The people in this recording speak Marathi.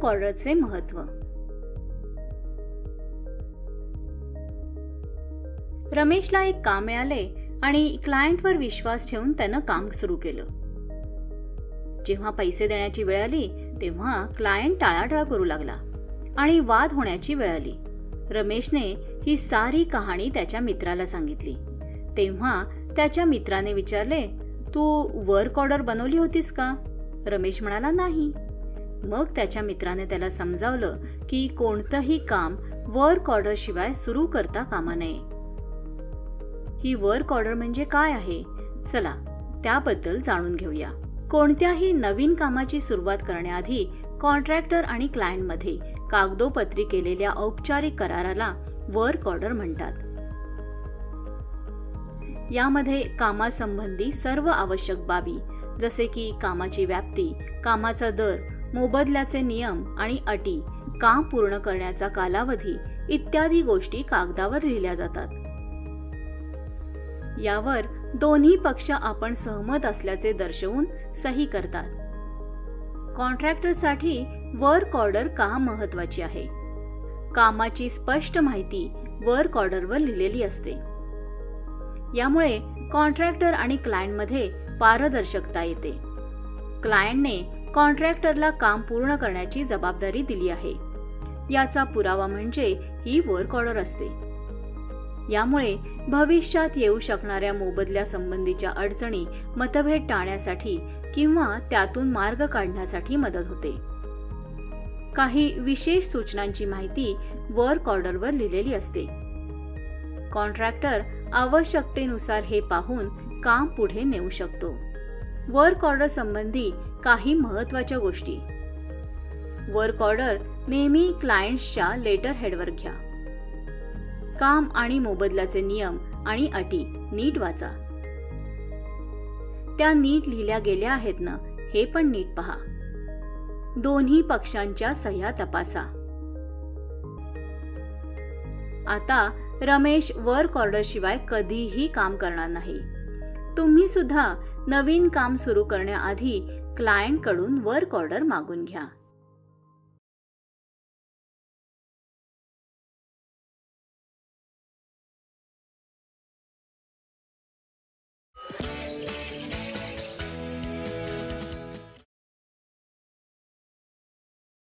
वर्क ऑर्डरचे महत्त्व. रमेशला एक काम मिळाले आणि क्लायंटवर विश्वास ठेवून त्यानं काम सुरू केलं. जेव्हा पैसे देण्याची वेळ आली तेव्हा क्लायंट टाळाटाळ करू लागला आणि वाद होण्याची वेळ आली. रमेशने ही सारी कहाणी त्याच्या मित्राला सांगितली. तेव्हा त्याच्या मित्राने विचारले, तू वर्क ऑर्डर बनवली होतीस का? रमेश म्हणाला, नाही. मग त्याच्या मित्राने त्याला समजावलं की कोणतंही काम वर्क ऑर्डर शिवाय सुरू करता कामा नये. ही वर्क ऑर्डर म्हणजे काय आहे, चला त्याबद्दल जाणून घेऊया. कोणत्याही नवीन कामाची सुरुवात करण्याआधी कॉन्ट्रॅक्टर आणि क्लायंटमध्ये कागदोपत्री केलेल्या औपचारिक कराराला वर्क ऑर्डर म्हणतात. यामध्ये कामासंबंधी सर्व आवश्यक बाबी जसे की कामाची व्याप्ती, कामाचा दर, मोबदल्याचे नियम आणि अटी, काम पूर्ण करण्याचा कालावधी इत्यादी गोष्टी कागदावर लिहिल्या जातात. यावर दोन्ही पक्ष आपण सहमत असल्याचे दर्शवून सही करतात. कॉन्ट्रॅक्टरसाठी वर्क ऑर्डर का महत्त्वाची आहे? कामाची स्पष्ट माहिती वर्क ऑर्डरवर लिहिलेली असते. यामुळे कॉन्ट्रॅक्टर आणि क्लायंटमध्ये पारदर्शकता येते. क्लायंटने कॉन्ट्रॅक्टरला काम पूर्ण करण्याची जबाबदारी दिली आहे याचा पुरावा म्हणजे ही वर्क ऑर्डर असते. यामुळे भविष्यात येऊ शकणाऱ्या मोबदल्यासंबंधीच्या अडचणी, मतभेद टाळण्यासाठी किंवा त्यातून मार्ग काढण्यासाठी मदत होते. काही विशेष सूचनांची माहिती वर्क ऑर्डरवर लिहिलेली असते. कॉन्ट्रॅक्टर आवश्यकतेनुसार हे पाहून काम पुढे नेऊ शकतो. वर्क ऑर्डर संबंधी काही महत्त्वाच्या गोष्टी. वर्क ऑर्डर नेहमी क्लायंट्सच्या लेटर हेडवर घ्या. काम आणि मोबदल्याचे नियम आणि अटी नीट वाचा. त्या नीट लिहिल्या गेल्या आहेत ना हे पण नीट पहा. दोन्ही पक्षांच्या सह्या तपासा. आता रमेश वर्क ऑर्डर शिवाय कधीही काम करणार नाही. तुम्ही सुद्धा नवीन काम सुरू करण्याआधी क्लायंट कडून वर्क ऑर्डर मागून घ्या.